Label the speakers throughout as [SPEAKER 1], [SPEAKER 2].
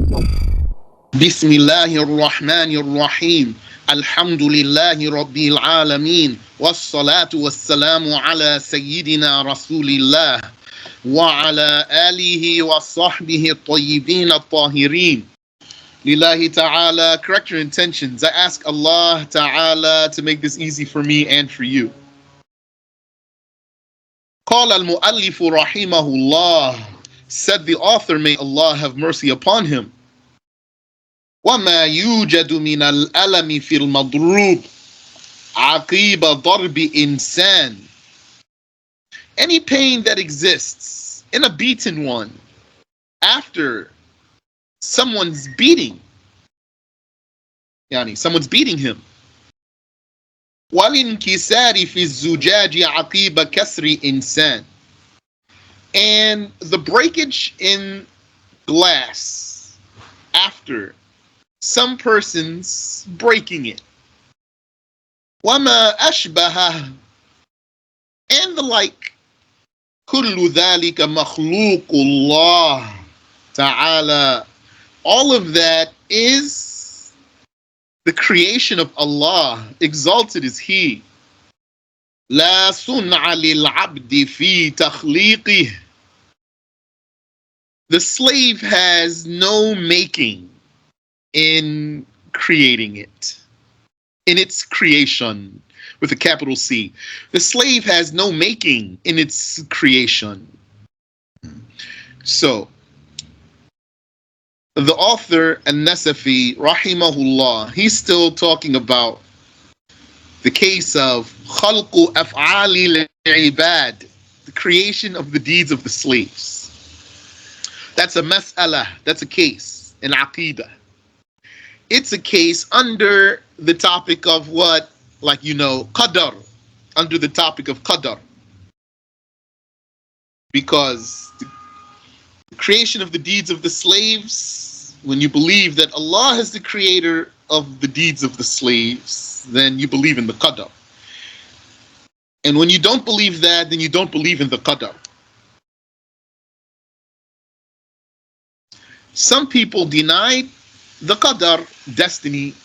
[SPEAKER 1] Bismillahir Rahmanir Rahim. Alhamdulillahi Rabbil Alameen. Wassalatu wassalamu ala Sayyidina Rasulillah. Wa ala alihi wa sahbihi at-tayyibin at-tahirin. Lillahi ta'ala, correct your intentions. I ask Allah ta'ala to make this easy for me and for you. قال المؤلف رحمه الله, said the author, may Allah have mercy upon him. وما يوجد من الألم في المضروب عقيب ضرب إنسان. Any pain that exists in a beaten one after someone's beating, someone's beating him. والانكسار في الزجاج عقيب كسر إنسان. And the breakage in glass after some person's breaking it. وما أشبهه, and the like. كل ذلك مخلوق الله تعالى. All of that is the creation of Allah. Exalted is He. لا صنع للعبد في تخليقه. The slave has no making in creating it, in its creation, with a capital C. The slave has no making in its creation. So, the author, An-Nasafiyyah, rahimahullah, he's still talking about the case of khalqu af'ali al-ibad, the creation of the deeds of the slaves. That's a mas'ala, that's a case in Aqidat. It's a case under the topic of what? Qadar, under the topic of Qadar. Because the creation of the deeds of the slaves, when you believe that Allah is the creator of the deeds of the slaves, then you believe in the Qadar. And when you don't believe that, then you don't believe in the Qadar. Some people denied the Qadar, destiny,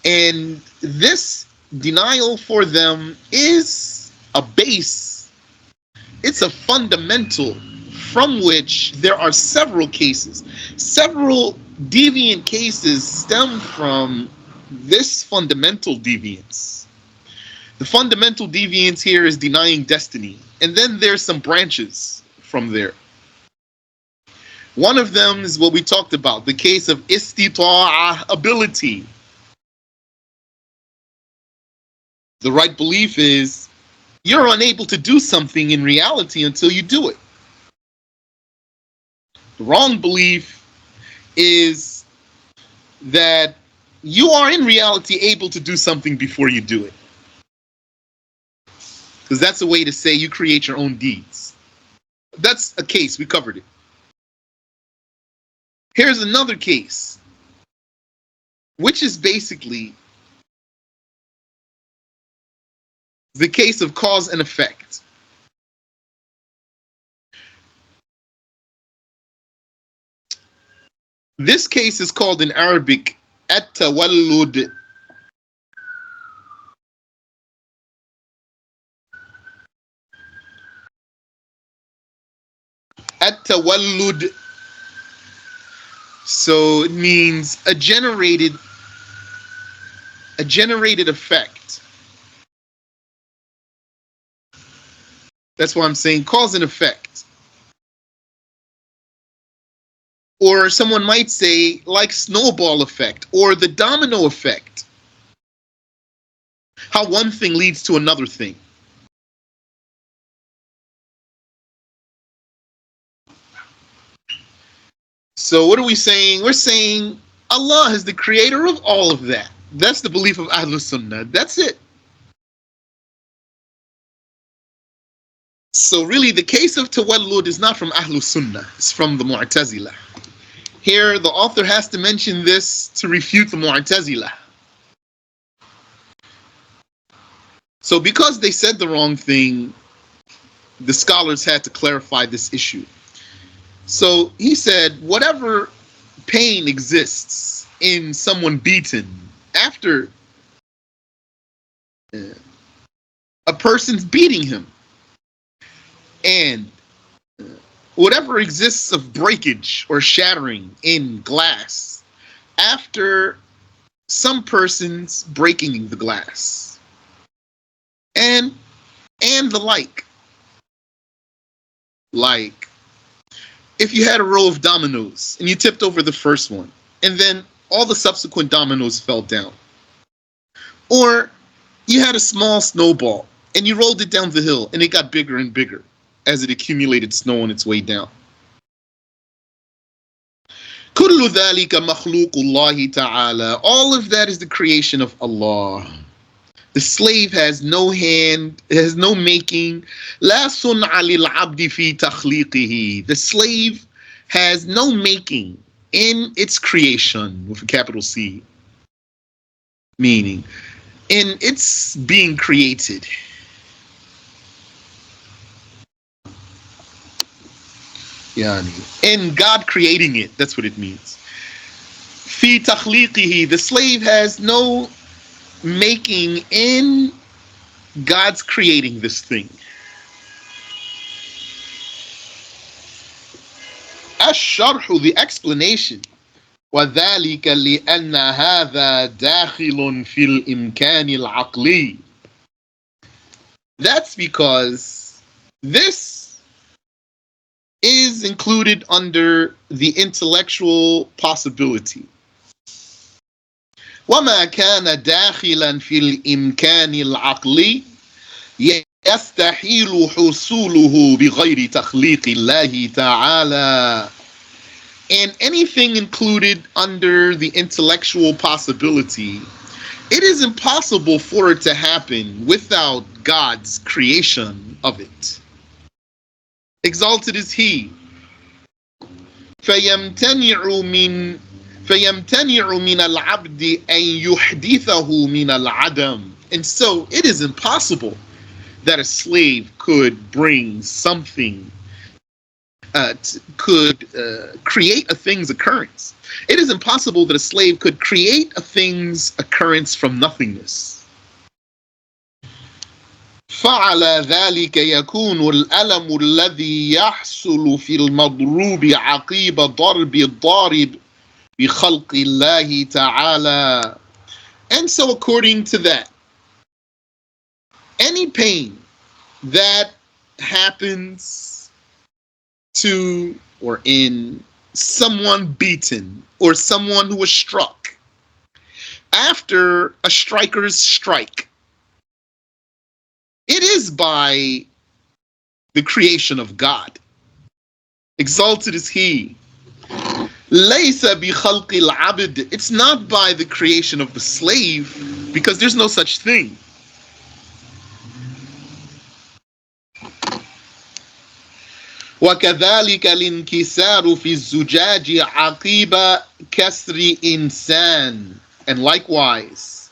[SPEAKER 1] and this denial for them is a base. It's a fundamental from which there are several cases. Several deviant cases stem from this fundamental deviance. The fundamental deviance here is denying destiny. And then there's some branches from there. One of them is what we talked about, the case of istita'ah, ability. The right belief is you're unable to do something in reality until you do it. The wrong belief is that you are in reality able to do something before you do it. Because that's a way to say you create your own deeds. That's a case, we covered it. Here's another case, which is basically the case of cause and effect. This case is called in Arabic at-tawallud. At-tawallud. So it means a generated effect. That's why I'm saying cause and effect. Or someone might say like snowball effect or the domino effect. How one thing leads to another thing. So what are we saying? We're saying Allah is the creator of all of that. That's the belief of Ahlus Sunnah. That's it. So really the case of Tawallud is not from Ahlus Sunnah. It's from the Mu'tazilah. Here the author has to mention this to refute the Mu'tazilah. So because they said the wrong thing, the scholars had to clarify this issue. So he said, whatever pain exists in someone beaten after a person's beating him, and whatever exists of breakage or shattering in glass after some person's breaking the glass, and the like if you had a row of dominoes and you tipped over the first one and then all the subsequent dominoes fell down, or you had a small snowball and you rolled it down the hill and it got bigger and bigger as it accumulated snow on its way down. كل ذلك مخلوق الله تعالى. All of that is the creation of Allah. The slave has no hand, has no making. لا صنع للعبد في تخليقه. The slave has no making in its creation, with a capital C, meaning in its being created. In God creating it, that's what it means. في تخليقه. The slave has no making in God's creating this thing. SharH, the explanation. وذلك لأن هذا داخل في الإمكان العقلي. That's because this is included under the intellectual possibility. وما كان داخلا في الإمكان العقلي يستحيل حصوله بغير تخليق الله تعالى. And anything included under the intellectual possibility, it is impossible for it to happen without God's creation of it. Exalted is He. فيمتنع من العبد أن يحدثه من العدم. And so it is impossible that a slave could bring something, could create a thing's occurrence. It is impossible that a slave could create a thing's occurrence from nothingness. فعلى ذلك يكون الألم الذي يحصل في المضروب عقيب ضرب الضارب بخلق الله تعالى. And so according to that, any pain that happens to or in someone beaten or someone who was struck after a striker's strike, it is by the creation of God. Exalted is He. لَيْسَ بِخَلْقِ الْعَبْدِ. It's not by the creation of the slave, because there's no such thing. وَكَذَلِكَ الْإِنْكِسَارُ فِي الزُّجَاجِ عَقِيبَ كَسْرِ إِنسَانٍ. And likewise,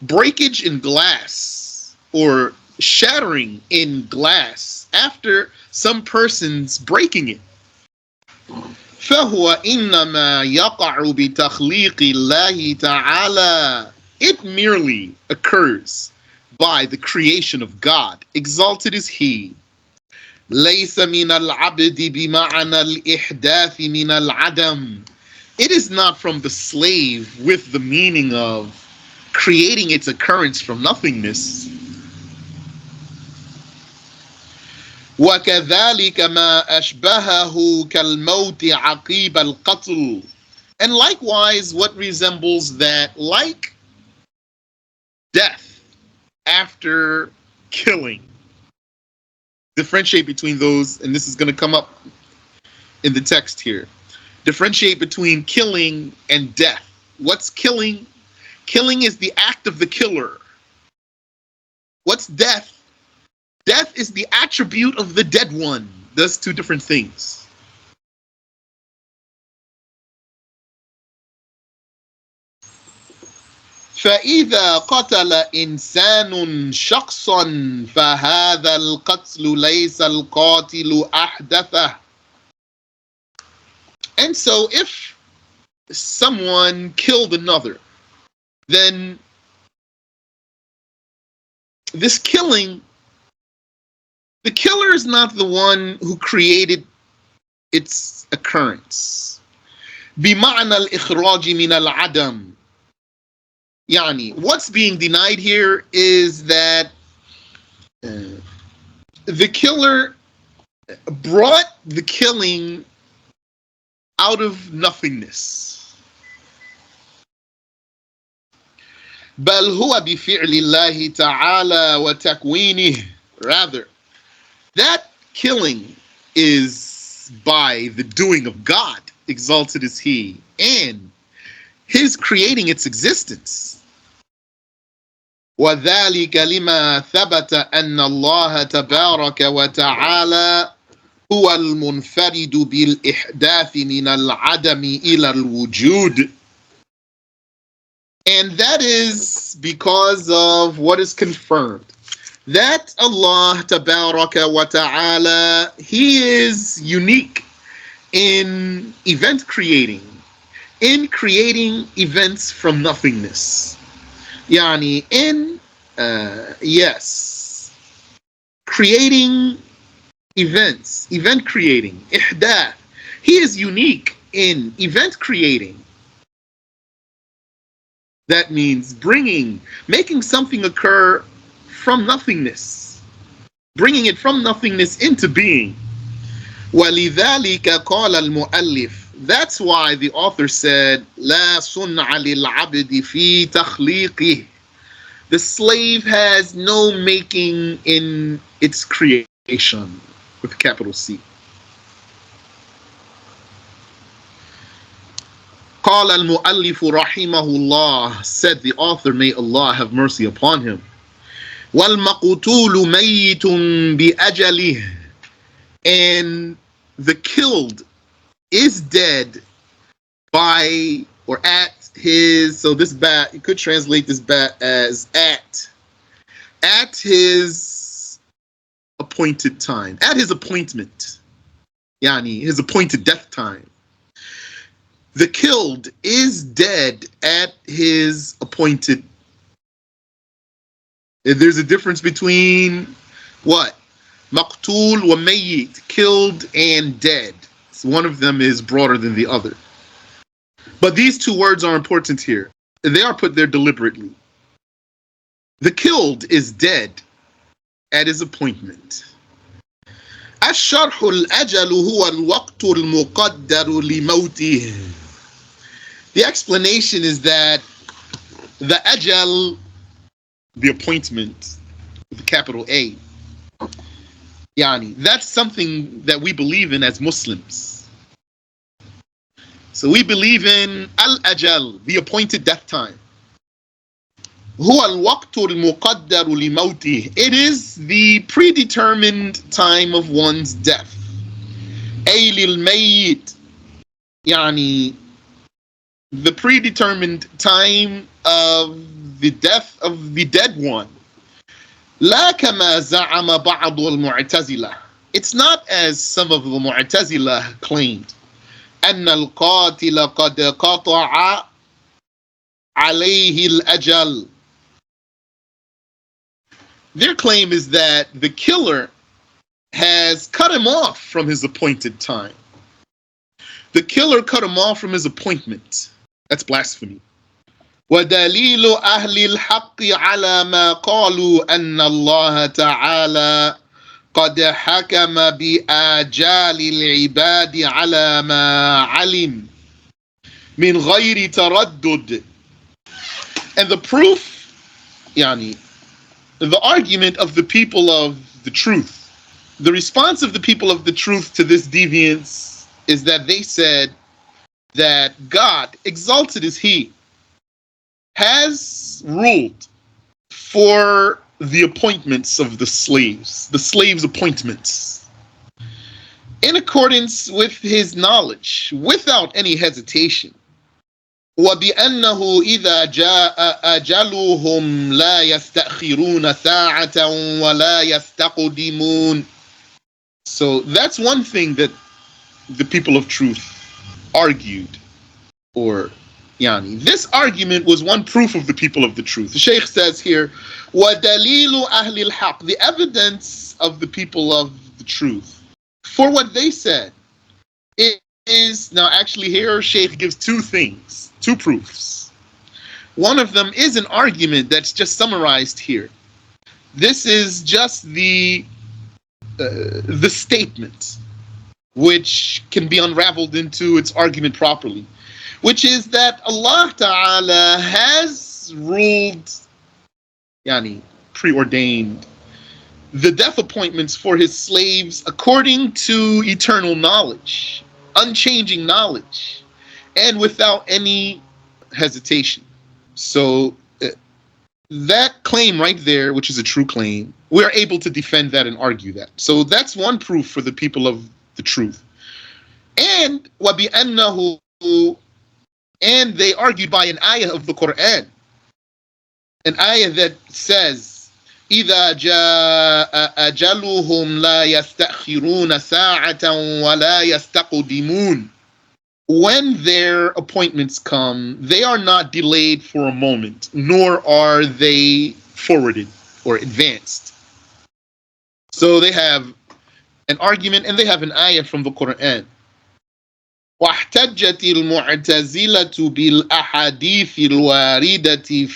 [SPEAKER 1] breakage in glass or shattering in glass after some person's breaking it. فهو إنما يقع بتخليق الله تعالى. It merely occurs by the creation of God. Exalted is He. ليس من العبد بمعنى الإحداث من العدم. It is not from the slave with the meaning of creating its occurrence from nothingness. وَكَذَلِكَ مَا أَشْبَهَهُ كَالْمَوْتِ عَقِيبَ الْقَتْلِ. And likewise, what resembles that, like death after killing. Differentiate between those, and this is going to come up in the text here. Differentiate between killing and death. What's killing? Killing is the act of the killer. What's death? Death is the attribute of the dead one. Those two different things. فإذا قتل إنسان شخصا فهذا القتل ليس القاتل أحدثه. And so if someone killed another, then this killing, the killer is not the one who created its occurrence. بمعنى الإخراج من العدم. Yani, what's being denied here is that the killer brought the killing out of nothingness. بل هو بفعل الله تعالى وتكوينه. Rather, that killing is by the doing of God, exalted is He, and His creating its existence. وذلك لما ثبت أن الله تبارك وتعالى هو المنفرد بالإحداث من العدم إلى الوجود. And that is because of what is confirmed, that Allah Tabaraka wa Ta'ala, He is unique in event creating, in creating events from nothingness. Yani, in, creating events, event creating, ihdath. He is unique in event creating. That means making something occur from nothingness, bringing it from nothingness into being. وَلِذَلِكَ قَالَ الْمُؤَلِّفُ. That's why the author said, لَا صُنْعَ لِلْعَبْدِ فِي تَخْلِيقِهِ. The slave has no making in its creation, with a capital C. قال المؤلف رحمه الله, said the author, may Allah have mercy upon him, وَالْمَقْتُولُ مَيِّتٌ بِأَجَلِهِ. And the killed is dead by or at his, so this bat, you could translate this bat as at his appointed time, at his appointment, yani his appointed death time. The killed is dead at his appointed. There's a difference between what? Maqtul wa mayyit, killed and dead. So one of them is broader than the other. But these two words are important here. They are put there deliberately. The killed is dead at his appointment. الشرح الأجل هو الوقت المقدر لموته. The explanation is that the ajal, the appointment, with a capital A, yani, that's something that we believe in as Muslims. So we believe in al-ajal, the appointed death time. هو الوقت المقدر لموته. It is the predetermined time of one's death. أي للميت, يعني the predetermined time of the death of the dead one. لا كما زعم بعض المعتزلة. It's not as some of the Mu'tazila claimed. أن القاتل قد قطع عليه الأجل. Their claim is that the killer has cut him off from his appointed time. The killer cut him off from his appointment. That's blasphemy. ودليل أهل الحق على ما قالوا أن الله تعالى قد حكم بآجال العباد على ما علم من غير تردد. And the proof, يعني, the argument of the people of the truth, the response of the people of the truth to this deviance is that they said that God, exalted is He, has ruled for the appointments of the slaves' appointments, in accordance with His knowledge, without any hesitation. وَبِأَنَّهُ إِذَا جَاءَ أَجَلُهُمْ لَا يَسْتَأْخِرُونَ سَاعَةً وَلَا يَسْتَقْدِمُونَ. So that's one thing that the people of truth argued or this argument was one proof of the people of the truth. The Shaykh says here, وَدَلِيلُ أَهْلِ الْحَقِّ, the evidence of the people of the truth for what they said is, now actually here Shaykh gives two things, two proofs. One of them is an argument that's just summarized here. This is just the statement, which can be unraveled into its argument properly, which is that Allah Ta'ala has ruled, preordained, the death appointments for his slaves according to eternal knowledge, unchanging knowledge, and without any hesitation. So that claim right there, which is a true claim, we're able to defend that and argue that. So that's one proof for the people of the truth. And وَبِأَنَّهُ, and they argued by an ayah of the Quran, an ayah that says, إِذَا جَاءَ أَجَلُهُمْ لَا يَسْتَأْخِرُونَ سَاعَةً وَلَا يَسْتَقْدِمُونَ. When their appointments come, they are not delayed for a moment, nor are they forwarded or advanced. So they have an argument and they have an ayah from the Quran. واحتجت المعتزلة بالأحاديث الواردة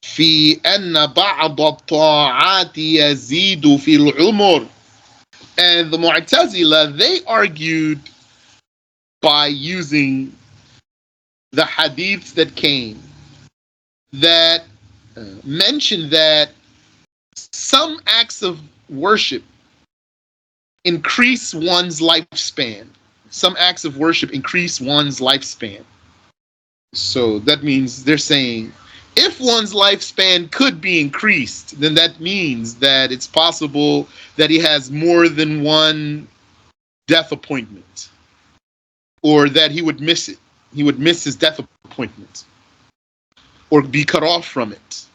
[SPEAKER 1] في أن بعض الطاعات يزيد في العمر. And the Mu'tazila, they argued by using the hadiths that came that mentioned that some acts of worship increase one's lifespan. Some acts of worship increase one's lifespan. So that means they're saying if one's lifespan could be increased, then that means that it's possible that he has more than one death appointment, or that he would miss it. He would miss his death appointment or be cut off from it.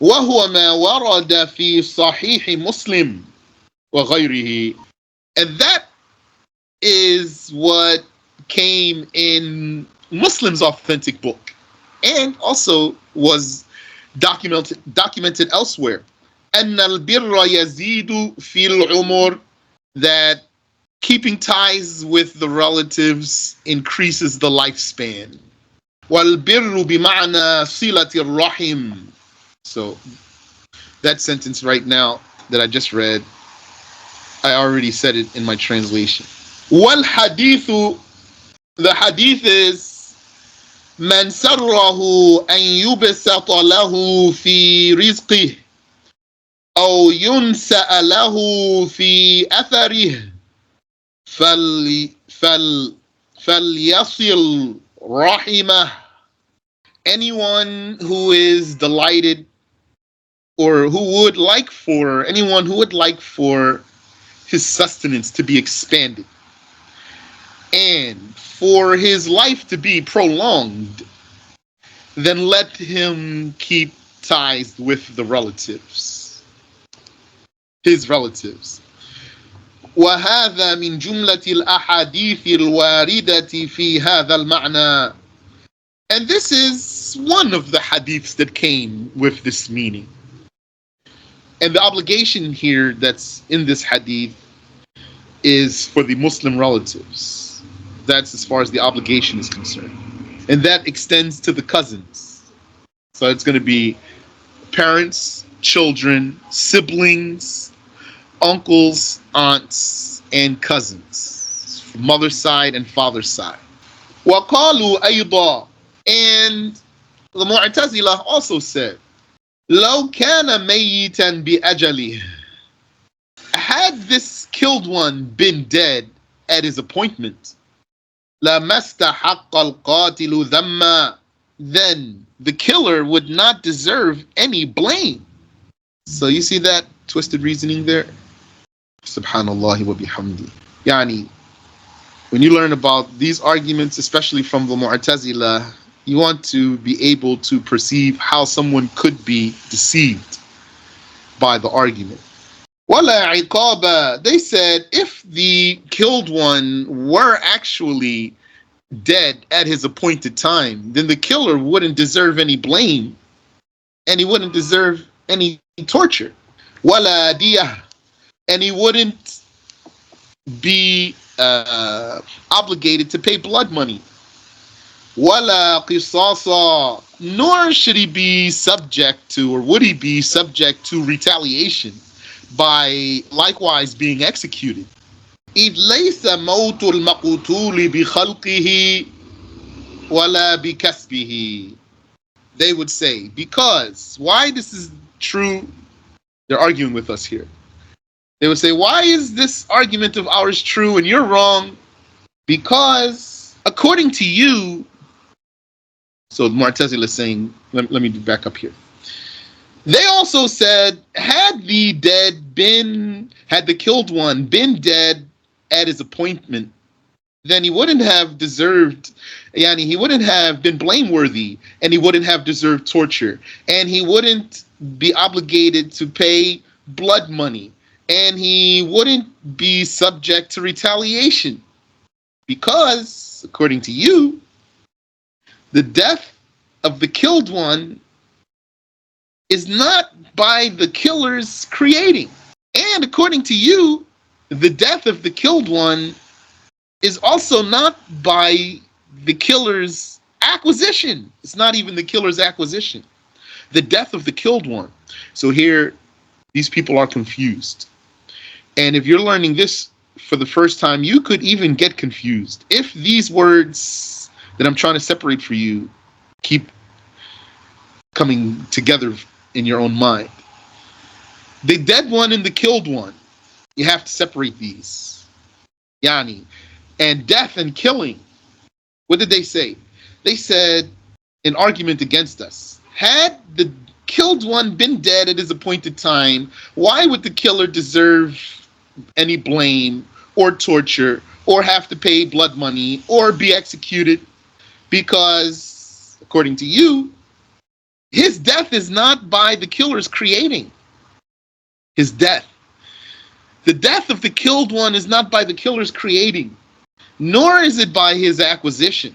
[SPEAKER 1] وَهُوَ مَا وَرَدَ فِي صَحِيحِ مُسْلِمٍ وَغَيْرِهِ. And that is what came in Muslim's authentic book and also was documented elsewhere. أَنَّ الْبِرَّ يَزِيدُ فِي الْعُمُرِ, that keeping ties with the relatives increases the lifespan. وَالْبِرُّ بِمَعْنَى صِلَةِ الرَّحِمِ. So that sentence right now that I just read, I already said it in my translation. وَالْحَدِيثُ, the hadith is مَنْ سَرَّهُ أَنْ يُبْسَطَ لَهُ فِي رِزْقِهِ أَوْ يُنْسَأَ لَهُ فِي أَثَرِهِ فَلْيَصِلْ رَحِمَهُ. Anyone who is delighted, or anyone who would like for his sustenance to be expanded and for his life to be prolonged, then let him keep ties with the relatives, his relatives. وهذا من جملة الأحاديث الواردة في هذا المعنى. And this is one of the hadiths that came with this meaning. And the obligation here that's in this hadith is for the Muslim relatives. That's as far as the obligation is concerned. And that extends to the cousins. So it's going to be parents, children, siblings, uncles, aunts, and cousins, mother's side and father's side. وَقَالُوا أَيْضًا, and the Mu'tazila also said, لَوْ كَانَ مَيِّتًا بِأَجَلِهِ, had this killed one been dead at his appointment, لَمَا اسْتَحَقَّ الْقَاتِلُ ذَمًّا, then the killer would not deserve any blame. So you see that twisted reasoning there? Subhanallah wa bihamdi. When you learn about these arguments, especially from the Mu'tazila, you want to be able to perceive how someone could be deceived by the argument. وَلَا عِقَابَ, they said if the killed one were actually dead at his appointed time, then the killer wouldn't deserve any blame and he wouldn't deserve any torture. Wala diyah, and he wouldn't be obligated to pay blood money. Wala qisasa, nor should he be subject to, or would he be subject to retaliation by likewise being executed. إذ ليس موت المقتول بخلقه ولا بكسبه. They would say, because, why this is true? They're arguing with us here. They would say, why is this argument of ours true and you're wrong? Because according to you, so Mu'tazila is saying, let me back up here. They also said, had the killed one been dead at his appointment, then he wouldn't have deserved, he wouldn't have been blameworthy, and he wouldn't have deserved torture, and he wouldn't be obligated to pay blood money, and he wouldn't be subject to retaliation. Because, according to you, the death of the killed one is not by the killer's creating. And according to you, the death of the killed one is also not by the killer's acquisition. It's not even the killer's acquisition. The death of the killed one. So here, these people are confused. And if you're learning this for the first time, you could even get confused if these words that I'm trying to separate for you keep coming together in your own mind. The dead one and the killed one, you have to separate these. And death and killing. What did they say? They said, an argument against us. Had the killed one been dead at his appointed time, why would the killer deserve any blame or torture or have to pay blood money or be executed? Because, according to you, his death is not by the killer's creating. His death. The death of the killed one is not by the killer's creating, nor is it by his acquisition.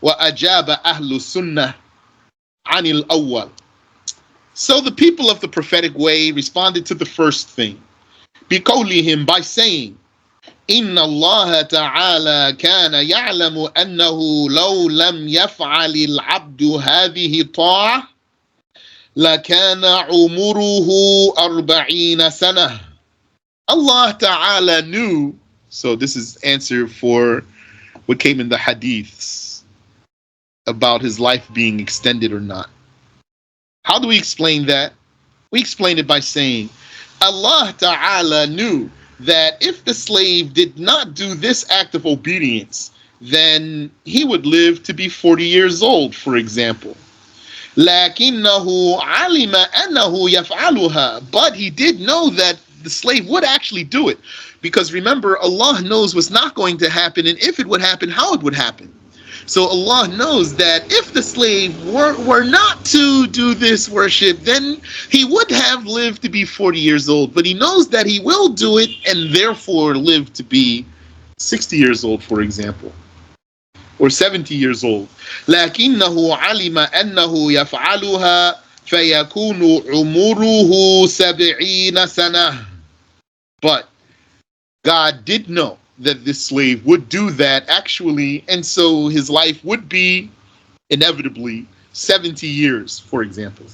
[SPEAKER 1] وَأَجَابَ أَهْلُ السُّنَّةِ عَنِ الْأَوَّلِ. So the people of the prophetic way responded to the first thing, بِقَوْلِهِمْ, by saying, إِنَّ اللَّهَ تَعَالَى كَانَ يَعْلَمُ أَنَّهُ لَوْ لَمْ يَفْعَلِ الْعَبْدُ هَذِهِ الطَّاعَةَ لَكَانَ عُمُرُهُ 40 سَنَةً. Allah Ta'ala knew, so this is answer for what came in the hadiths about his life being extended or not. How do we explain that? We explain it by saying, Allah Ta'ala knew that if the slave did not do this act of obedience, then he would live to be 40 years old, for example. لَكِنَّهُ عَلِمَ أَنَّهُ يَفْعَلُهَا. But he did know that the slave would actually do it. Because remember, Allah knows what's not going to happen, and if it would happen, how it would happen. So Allah knows that if the slave were not to do this worship, then he would have lived to be 40 years old. But he knows that he will do it and therefore live to be 60 years old, for example, or 70 years old. لَكِنَّهُ عَلِمَ أَنَّهُ يَفْعَلُهَا فَيَكُونُ عُمُرُهُ 70 سَنَةً. But God did know that this slave would do that actually, and so his life would be inevitably 70 years, for example.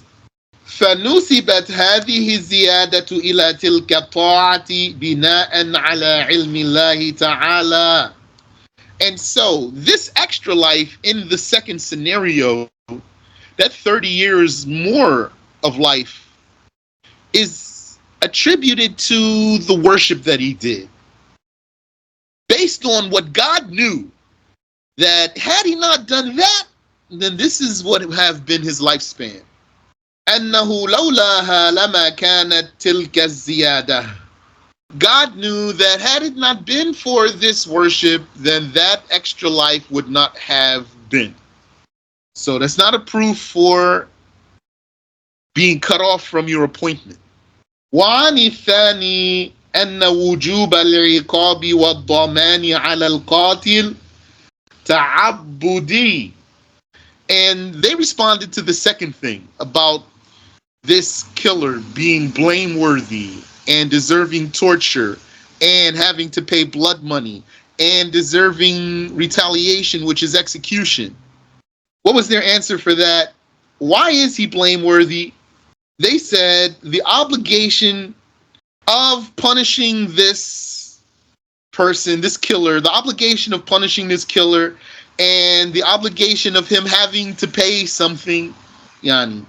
[SPEAKER 1] فَنُسِبَتْ هَذِهِ الزِّيَادَةُ إِلَى تِلْكَ الطَّاعَةِ بِنَاءً عَلَى عِلْمِ اللَّهِ تَعَالَى. And so this extra life in the second scenario, that 30 years more of life, is attributed to the worship that he did, based on what God knew, that had he not done that, then this is what would have been his lifespan. أَنَّهُ لَوْلَاهَا لَمَا كَانَتْ تِلْكَ الزِّيَادَةِ. God knew that had it not been for this worship, then that extra life would not have been. So that's not a proof for being cut off from your appointment. وعن الثاني أن وجوب العقاب والضمان على القاتل ta'abbudi. And they responded to the second thing about this killer being blameworthy and deserving torture and having to pay blood money and deserving retaliation, which is execution. What was their answer for that? Why is he blameworthy? They said the obligation of punishing this person, this killer, the obligation of punishing this killer, and the obligation of him having to pay something, yani,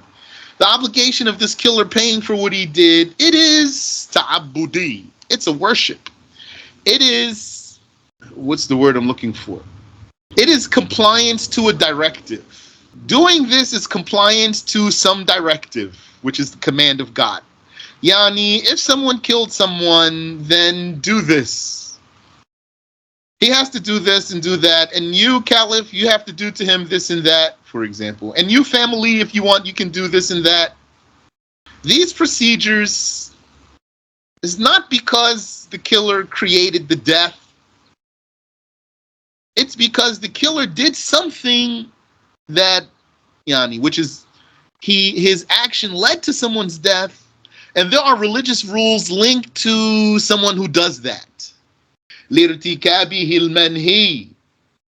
[SPEAKER 1] the obligation of this killer paying for what he did, it is ta'abbudi. It's a worship. It is, what's the word I'm looking for? It is compliance to a directive. Doing this is compliance to some directive, which is the command of God. Yani, if someone killed someone, then do this. He has to do this and do that. And you, Caliph, you have to do to him this and that, for example. And you, family, if you want, you can do this and that. These procedures is not because the killer created the death. It's because the killer did something that, yani, which is his action led to someone's death. And there are religious rules linked to someone who does that. لارتكابه المنهي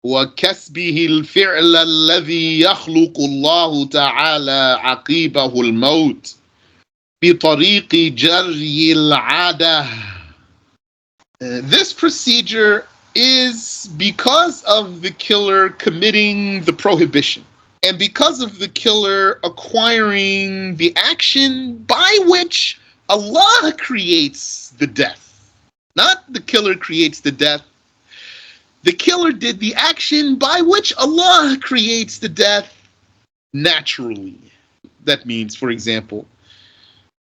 [SPEAKER 1] وكسبه الفعل الذي يخلق الله تعالى عقيبه الموت بطريق جري العادة. This procedure is because of the killer committing the prohibition and because of the killer acquiring the action by which Allah creates the death. Not the killer creates the death. The killer did the action by which Allah creates the death naturally. That means, for example,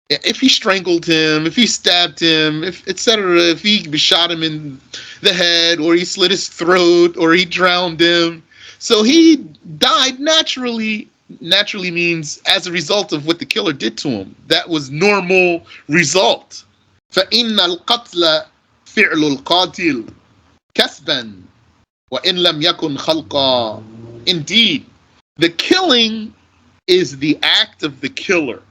[SPEAKER 1] if he strangled him, if he stabbed him, if etc., if he shot him in the head, or he slit his throat, or he drowned him, so he died naturally. Naturally means as a result of what the killer did to him. That was normal result. فَإِنَّ الْقَتْلَ فِعْلُ الْقَاتِلِ كَسْبًا وَإِنْ لَمْ يَكُنْ خَلْقًا. Indeed, the killing is the act of the killer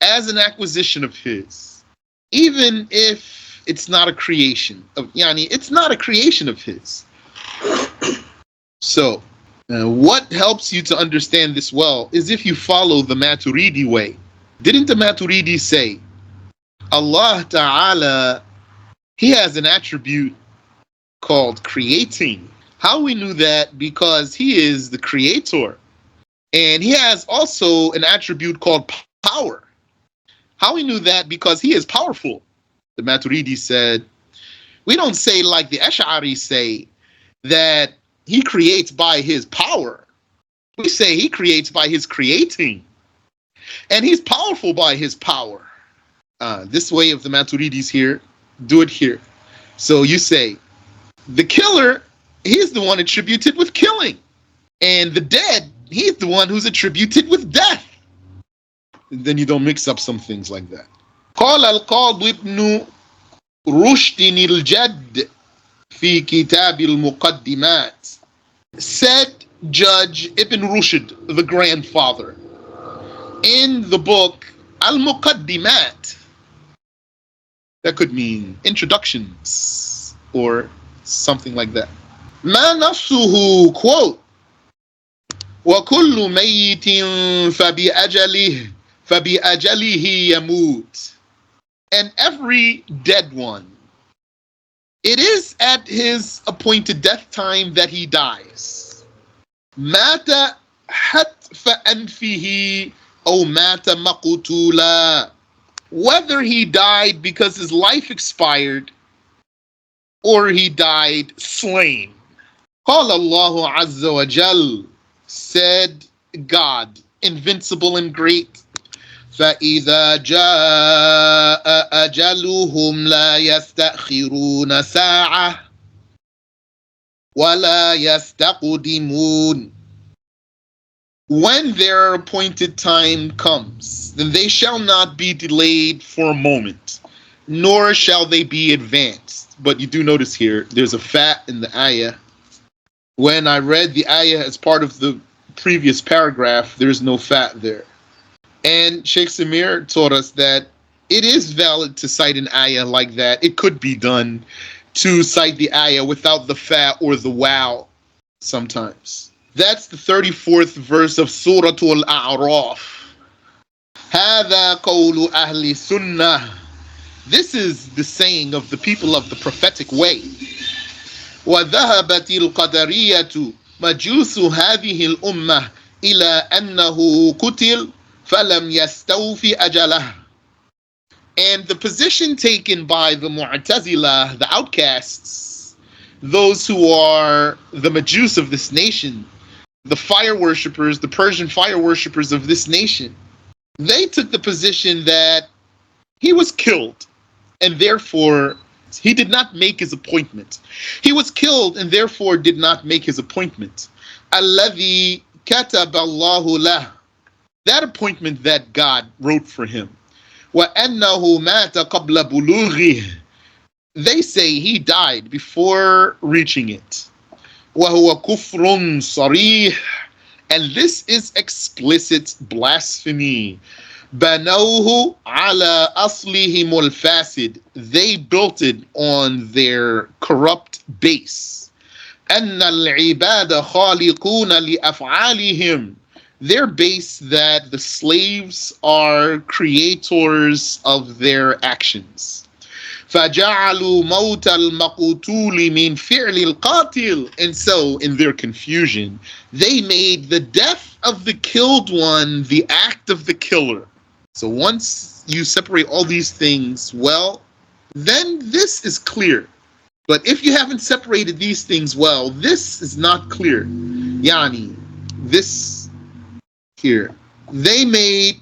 [SPEAKER 1] as an acquisition of his, even if it's not a creation of, yani, it's not a creation of his. So, what helps you to understand this well is if you follow the Maturidi way. Didn't the Maturidi say, Allah Ta'ala, He has an attribute called creating? How we knew that? Because He is the creator. And He has also an attribute called power. How we knew that? Because He is powerful. The Maturidi said, we don't say like the Ash'ari say that He creates by His power. We say He creates by His creating. And He's powerful by His power. This way of the Maturidis here, do it here. So you say, the killer, he's the one attributed with killing. And the dead, he's the one who's attributed with death. And then you don't mix up some things like that. قال القاضي ابن رشد الجد في كتاب المقدمات. Said Judge Ibn Rushd, the grandfather, in the book Al-Muqaddimat. That could mean introductions or something like that. ما نفسه, quote, وكل ميت فبأجله يموت. And every dead one, it is at his appointed death time that he dies. مات حتف أنفه أو مات مقتولا. Whether he died because his life expired or he died slain. قال الله عز وجل, said God, invincible and great, فإذا جاء أجلهم لا يستأخرون ساعة ولا يستقدمون. When their appointed time comes, then they shall not be delayed for a moment, nor shall they be advanced. But you do notice here, there's a fa in the ayah, When I read the ayah as part of the previous paragraph, there's no fat there. And Sheikh Samir taught us that it is valid to cite an ayah like that. It could be done to cite the ayah without the fa or the wow sometimes. That's the 34th verse of Surah Al-A'raf. هَذَا قَوْلُ أَهْلِ سُنَّةِ. This is the saying of the people of the prophetic way. وَذَهَبَتِ الْقَدَرِيَّةُ مَجُوسُ هَذِهِ الْأُمَّةِ إِلَىٰ أَنَّهُ قُتِلَ فَلَمْ يَسْتَوْفِ أَجَلَهُ. And the position taken by the Mu'tazilah, the outcasts, those who are the Majus of this nation, the fire worshippers, the Persian fire worshippers of this nation, they took the position that he was killed and therefore he did not make his appointment. He was killed and therefore did not make his appointment. الَّذِي كَتَبَ اللَّهُ لَهُ. That appointment that God wrote for him. وَأَنَّهُ مَاتَ قَبْلَ بُلُوغِهِ. They say he died before reaching it. وَهُوَ كُفْرٌ صَرِيحٌ. And this is explicit blasphemy. بَنَوْهُ عَلَى أَصْلِهِمُ الْفَاسِدِ. They built it on their corrupt base. أَنَّ الْعِبَادَ خَالِقُونَ لِأَفْعَالِهِمْ. Their base that the slaves are creators of their actions. فَجَعَلُوا مَوْتَ الْمَقْتُولِ مِنْ فِعْلِ الْقَاتِلِ. And so, in their confusion, they made the death of the killed one the act of the killer. So once you separate all these things, well, then this is clear. But if you haven't separated these things well, this is not clear. Yani, this here. They made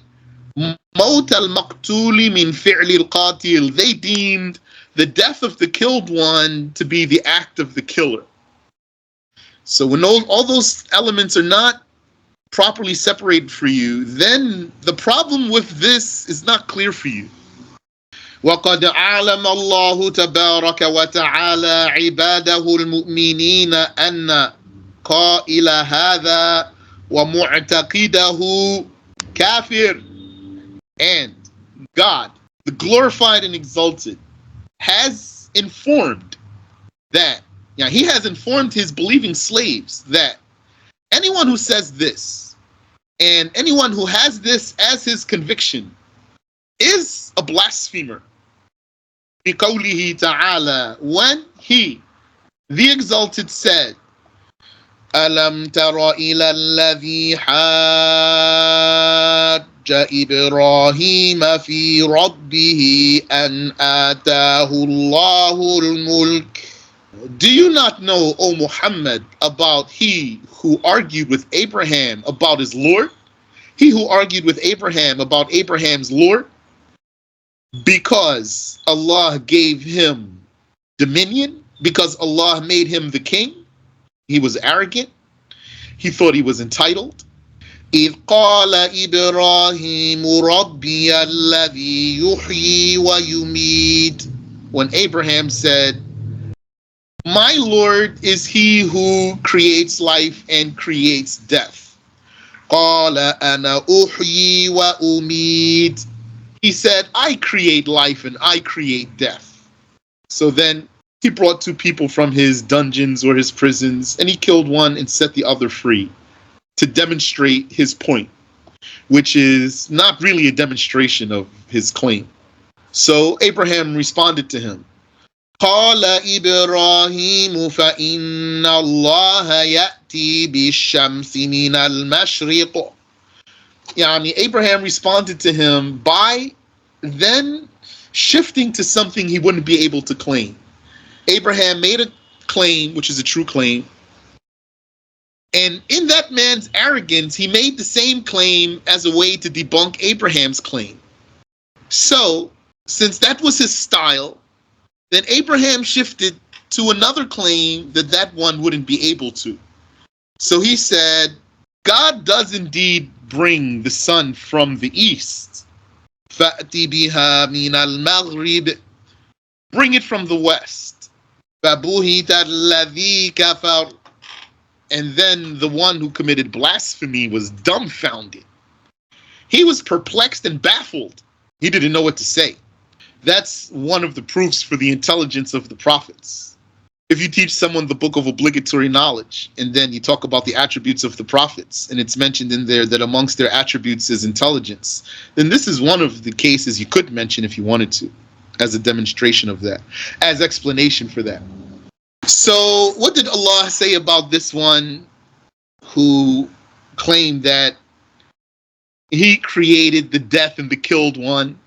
[SPEAKER 1] Maut al-Maqtuli min fi'li al-Qatil. They deemed the death of the killed one to be the act of the killer. So when all those elements are not properly separated for you, then the problem with this is not clear for you. وَقَدْ عَلَمَ اللَّهُ تَبَارَكَ وَتَعَالَى عِبَادَهُ الْمُؤْمِنِينَ أَنَّ قَائِلَ هَذَا وَمُعْتَقِدَهُ كَافِرٌ. And God, the glorified and exalted, has informed that, he has informed his believing slaves that anyone who says this and anyone who has this as his conviction is a blasphemer. بِقَوْلِهِ تَعَالَى. When he, the exalted, said, أَلَمْ تَرَ إِلَى الَّذِي حَاجَّ إِبْرَاهِيمَ فِي رَبِّهِ أَنْ آتَاهُ اللَّهُ الْمُلْكَ. Do you not know, O Muhammad, about he who argued with Abraham about his Lord? He who argued with Abraham about Abraham's Lord? Because Allah gave him dominion, because Allah made him the king. He was arrogant. He thought he was entitled. إِذْ قَالَ إِبْرَاهِيمُ رَبِّيَ الَّذِي يُحْيِي وَيُمِيتُ. When Abraham said, my Lord is he who creates life and creates death. قَالَ أَنَا أُحْيِي وَأُمِيتُ. He said, I create life and I create death. So then he brought two people from his dungeons or his prisons, and he killed one and set the other free to demonstrate his point, which is not really a demonstration of his claim. So Abraham responded to him. قال إبراهيم فإن الله يأتي بالشمس من المشرق. Abraham responded to him by then shifting to something he wouldn't be able to claim. Abraham made a claim, which is a true claim, and in that man's arrogance, he made the same claim as a way to debunk Abraham's claim. So, since that was his style, then Abraham shifted to another claim that one wouldn't be able to. So he said, God does indeed bring the sun from the east. فَأْتِ بِهَا مِنَ الْمَغْرِبِ. Bring it from the west. فَبُهِتَ الَّذِي كَفَرَ. And then the one who committed blasphemy was dumbfounded. He was perplexed and baffled. He didn't know what to say. That's one of the proofs for the intelligence of the prophets. If you teach someone the book of obligatory knowledge, and then you talk about the attributes of the prophets, and it's mentioned in there that amongst their attributes is intelligence, then this is one of the cases you could mention if you wanted to, as a demonstration of that, as explanation for that. So what did Allah say about this one who claimed that he created the death and the killed one?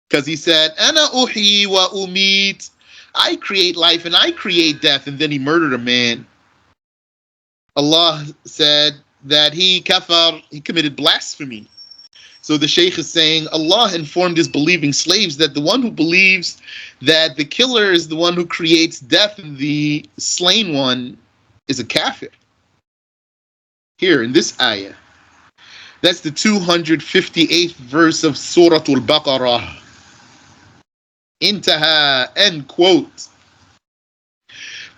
[SPEAKER 1] Because he said, Ana uhyi wa umit, I create life and I create death, and then he murdered a man. Allah said that he kafar, he committed blasphemy. So the Shaykh is saying Allah informed his believing slaves that the one who believes that the killer is the one who creates death and the slain one is a kafir. Here in this ayah. That's the 258th verse of Surah Al-Baqarah. Intaha, end quote.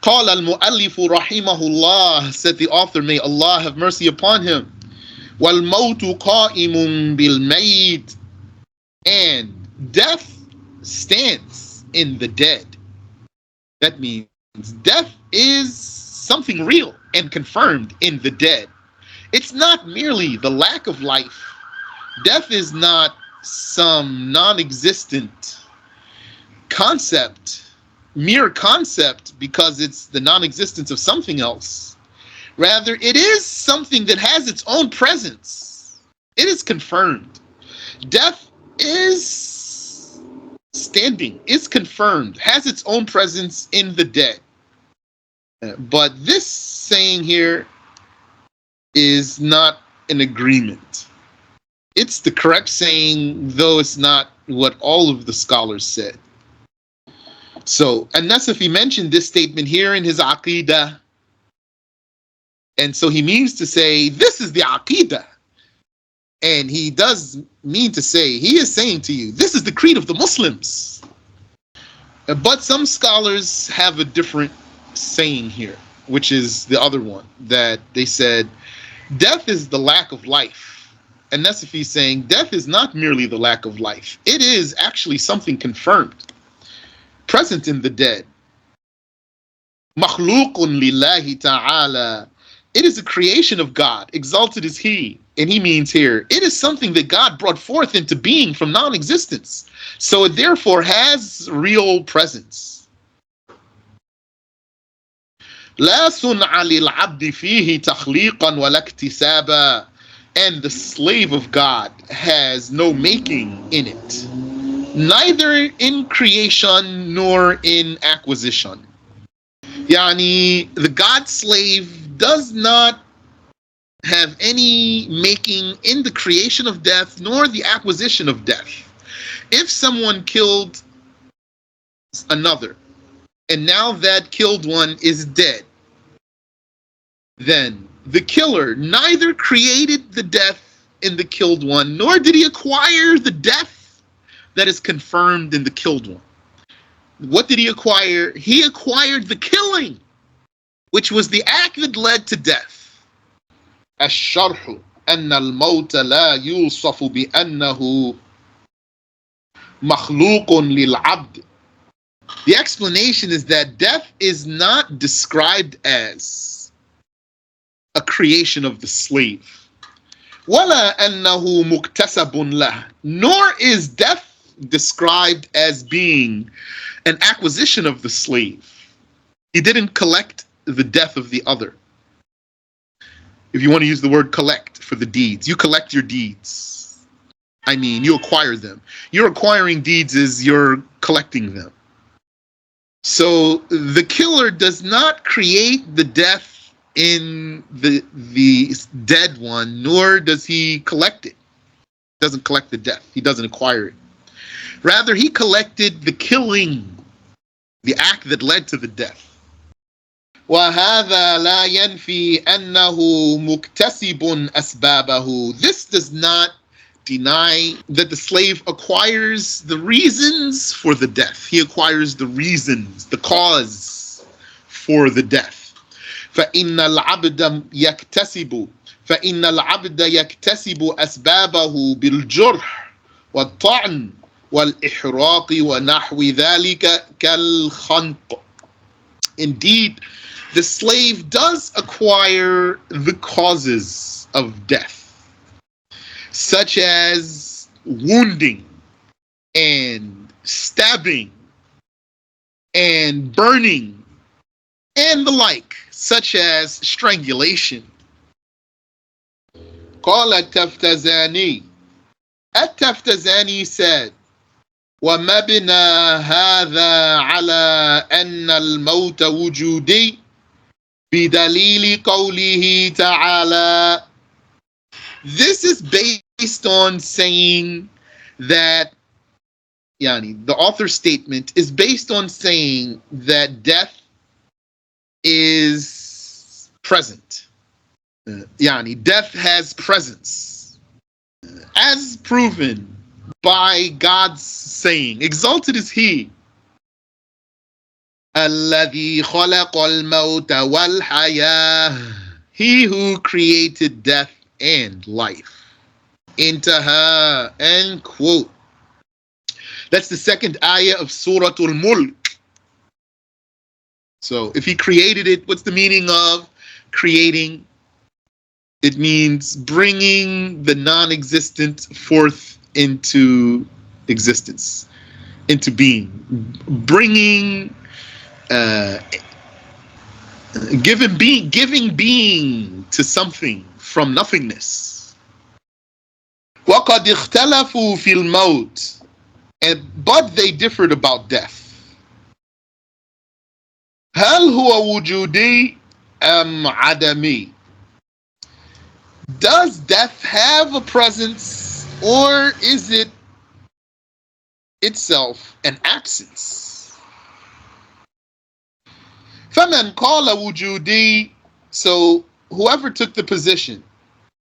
[SPEAKER 1] قال المؤلف رحمه الله, said the author, may Allah have mercy upon him. وَالْمَوْتُ قَائِمٌ بِالْمَيِّتِ, and death stands in the dead. That means death is something real and confirmed in the dead. It's not merely the lack of life. Death is not some non-existent concept, mere concept, because it's the non-existence of something else. Rather, it is something that has its own presence. It is confirmed. Death is standing, is confirmed, has its own presence in the dead. But this saying here is not an agreement. It's the correct saying, though it's not what all of the scholars said. So An-Nasafiyyah mentioned this statement here in his Aqidat. And so he means to say, this is the Aqidah. And he does mean to say, he is saying to you, this is the creed of the Muslims. But some scholars have a different saying here, which is the other one, that they said, death is the lack of life. And Nasafi is saying, death is not merely the lack of life. It is actually something confirmed, present in the dead. Makhluqun lillahi ta'ala. It is a creation of God, exalted is He. And He means here, it is something that God brought forth into being from non-existence. So it therefore has real presence. لا صنع للعبد فيه تخليقا ولا اكتسابا. And the slave of God has no making in it, neither in creation nor in acquisition. Yani, the God slave does not have any making in the creation of death nor the acquisition of death. If someone killed another, and now that killed one is dead, then the killer neither created the death in the killed one, nor did he acquire the death that is confirmed in the killed one. What did he acquire? He acquired the killing, which was the act that led to death. SharH, أن الموت لا يوصف بأنه مخلوق للعبد. The explanation is that death is not described as a creation of the slave. ولا أنه مكتسب له. Nor is death described as being an acquisition of the slave. He didn't collect the death of the other. If you want to use the word collect for the deeds, you collect your deeds. I mean, you acquire them. You're acquiring deeds as you're collecting them. So the killer does not create the death in the dead one, nor does he collect it. He doesn't collect the death. He doesn't acquire it. Rather, he collected the killing, the act that led to the death. وَهَذَا لَا يَنْفِي أَنَّهُ مُكْتَسِبٌ أَسْبَابَهُ. This does not deny that the slave acquires the reasons for the death. He acquires the reasons, the cause for the death. فإن العبد يكتسب فإن العبد يكتسب أسبابه بالجرح والطعن والإحراق ونحو ذلك كالخنق. Indeed, the slave does acquire the causes of death, such as wounding and stabbing and burning and the like, such as strangulation. قال التفتزاني said, ومبنى هذا على أن الموت وجودي بدليل قوله تعالى. This is based on saying that, the author's statement is based on saying that death is present. Death has presence, as proven by God's saying, exalted is He, الذي خلق الموت والحياة, He who created death and life. Intaha, end quote. That's the second ayah of Surah Al-Mulk. So if He created it, what's the meaning of creating? It means bringing the non-existent forth into existence, into being, bringing, giving being to something from nothingness. وَقَدْ اخْتَلَفُوا فِي الْمَوْتِ, but they differed about death. هَلْ هُوَ وُجُودِي أَمْ عَدَمِي? Does death have a presence, or is it itself an absence? فَمَنْ قَالَ وُجُودِي, so whoever took the position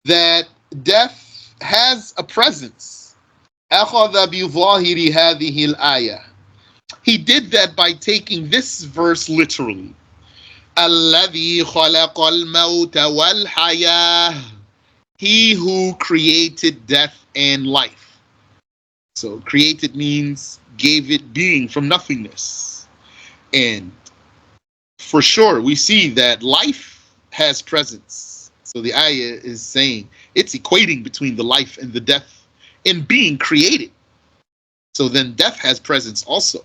[SPEAKER 1] that death has a presence, أَخَذَ بِظَاهِرِ هَذِهِ الْآيَةِ, he did that by taking this verse literally. الَّذِي خَلَقَ الْمَوْتَ وَالْحَيَاةَ, He who created death and life. So created means gave it being from nothingness. And for sure, we see that life has presence. So the ayah is saying it's equating between the life and the death in being created. So then death has presence also.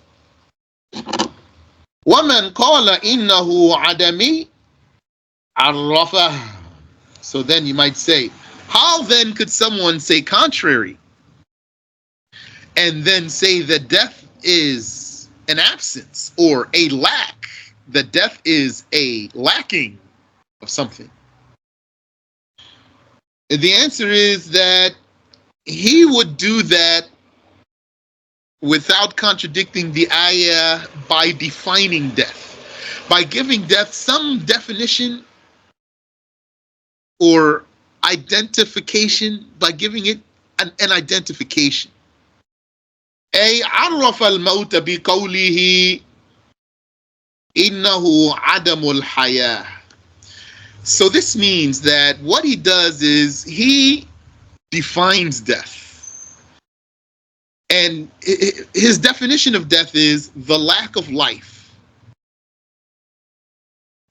[SPEAKER 1] وَمَنْ قَالَ إِنَّهُ عَدَمِي عَرَّفَهُ. So then you might say, how then could someone say contrary and then say that death is an absence or a lack, that death is a lacking of something? The answer is that he would do that without contradicting the ayah by defining death, by giving death some definition or identification, by giving it an identification. أي عرف الموت بقوله إنه عدم الحياة. So this means that what he does is he defines death. And his definition of death is the lack of life.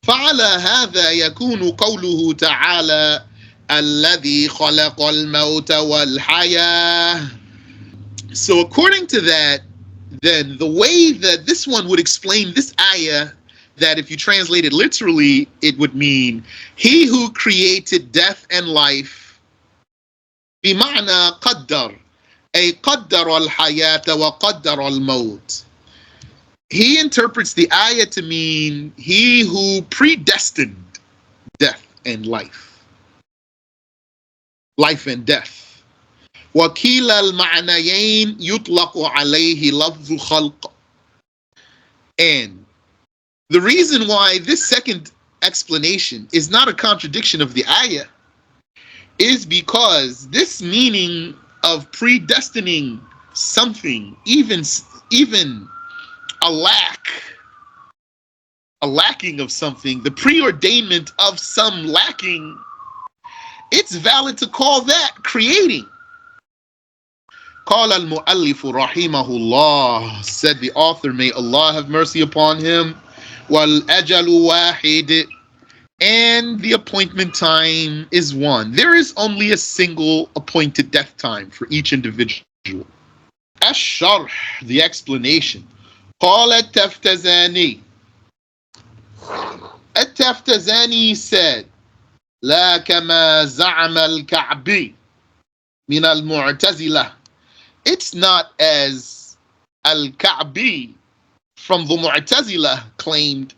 [SPEAKER 1] فعلى هذا يكون قوله تعالى الذي خلق الموت والحياة. So according to that, then the way that this one would explain this ayah, that if you translate it literally, it would mean He who created death and life, بمعنى قدر, أي قدر الحياة وقدر الموت. He interprets the ayah to mean He who predestined death and life and death. وكلا المعنيين يطلق عليه لفظ خلق. And the reason why this second explanation is not a contradiction of the ayah is because this meaning of predestining something, even a lack a lacking of something, the preordainment of some lacking, it's valid to call that creating. قال المؤلف رحمه الله, said the author, may Allah have mercy upon him, والأجل واحد, and the appointment time is one. There is only a single appointed death time for each individual. SharH, the explanation. قال التفتزاني, التفتزاني said, لا كما زعم الكعبي من المعتزلة. It's not as Al-Ka'bi from the Mu'tazila claimed,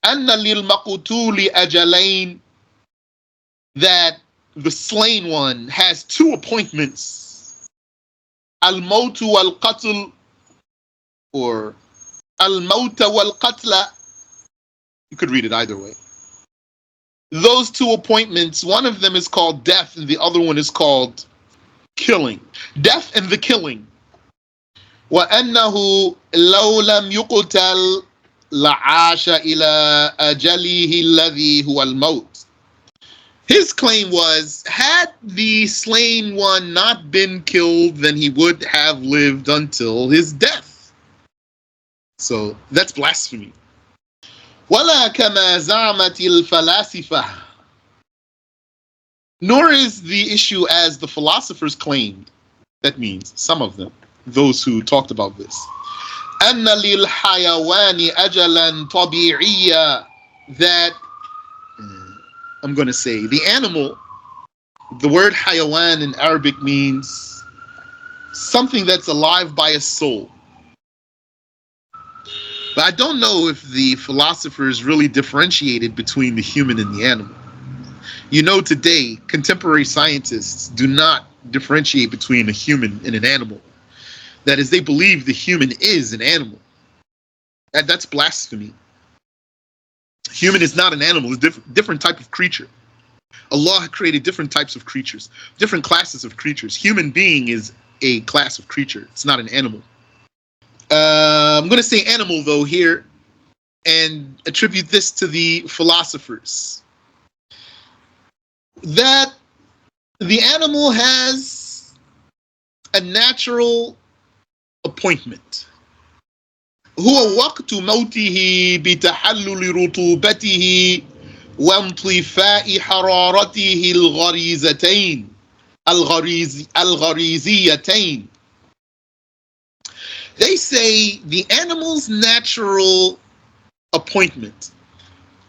[SPEAKER 1] أن للمقتول أجلين, that the slain one has two appointments, Al-Maut wal-Qatl, or Al-Maut wal-Qatla. You could read it either way. Those two appointments, one of them is called death and the other one is called killing. Death and the killing. وَأَنَّهُ لَوْ لَمْ يُقْتَلْ لَعَاشَ إِلَىٰ أَجَلِهِ الَّذِي هُوَ الْمَوْتِ. His claim was, had the slain one not been killed, then he would have lived until his death. So that's blasphemy. وَلَا كَمَا زَعْمَتِ الْفَلَاسِفَةِ, nor is the issue as the philosophers claimed. That means some of them, those who talked about this. أَنَّ لِلْحَيَوَانِ أَجَلًا طَبِيعِيًّا, that, I'm going to say, the animal, the word hayawan in Arabic means something that's alive by a soul. But I don't know if the philosophers really differentiated between the human and the animal. You know, today, contemporary scientists do not differentiate between a human and an animal. That is, they believe the human is an animal. That's blasphemy. Human is not an animal, it's a different type of creature. Allah created different types of creatures, different classes of creatures. Human being is a class of creature, it's not an animal. I'm going to say animal, though, here, and attribute this to the philosophers. That the animal has a natural appointment. هو وقت موته بتحلل رطوبته وانطفاء حرارته الغريزيتين. They say the animal's natural appointment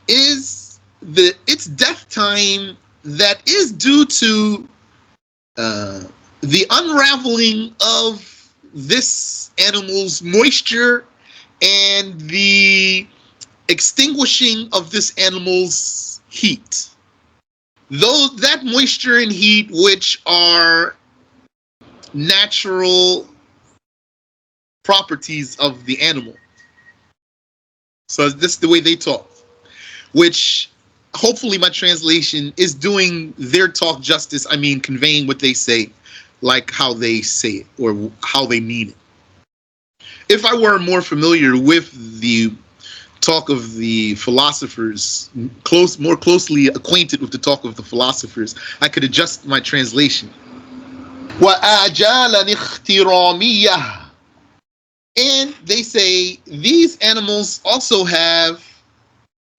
[SPEAKER 1] is its death time that is due to the unraveling of this animal's moisture and the extinguishing of this animal's heat. That moisture and heat, which are natural properties of the animal. So this is the way they talk, which hopefully my translation is doing their talk justice. I mean, conveying what they say, like how they say it or how they mean it. If I were more familiar with the talk of the philosophers, more closely acquainted with the talk of the philosophers, I could adjust my translation. وَآجَالًا اخْتِرَامِيَّةً. And they say these animals also have,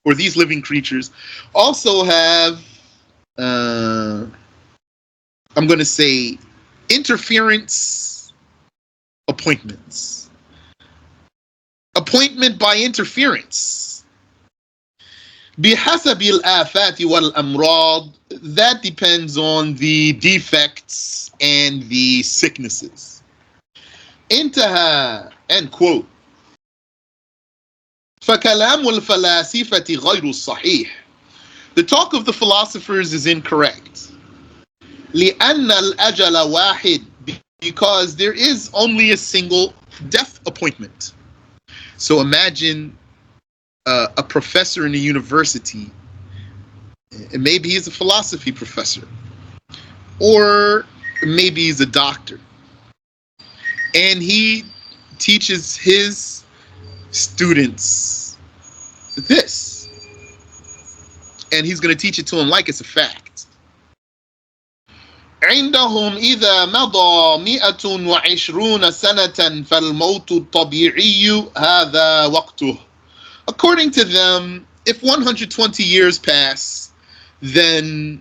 [SPEAKER 1] or these living creatures also have, I'm going to say, interference appointments. Appointment by interference. بحسب الآفات والأمراض, that depends on the defects and the sicknesses. انتهى, end quote. فكلام الفلاسفة غير الصحيح. The talk of the philosophers is incorrect. لأن الأجل واحد, because there is only a single death appointment. So imagine a professor in a university, and maybe he's a philosophy professor, or maybe he's a doctor, and he teaches his students this. And he's going to teach it to him like it's a fact. عندهم إذا مضى 120 سنة فالموت الطبيعي هذا وقته. According to them, if 120 years pass, then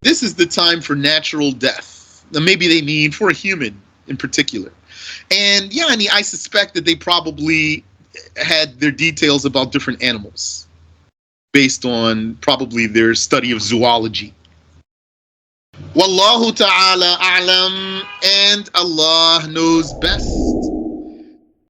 [SPEAKER 1] this is the time for natural death. Now maybe they mean for a human in particular. And yani, I suspect that they probably had their details about different animals based on probably their study of zoology. Wallahu ta'ala a'lam, and Allah knows best.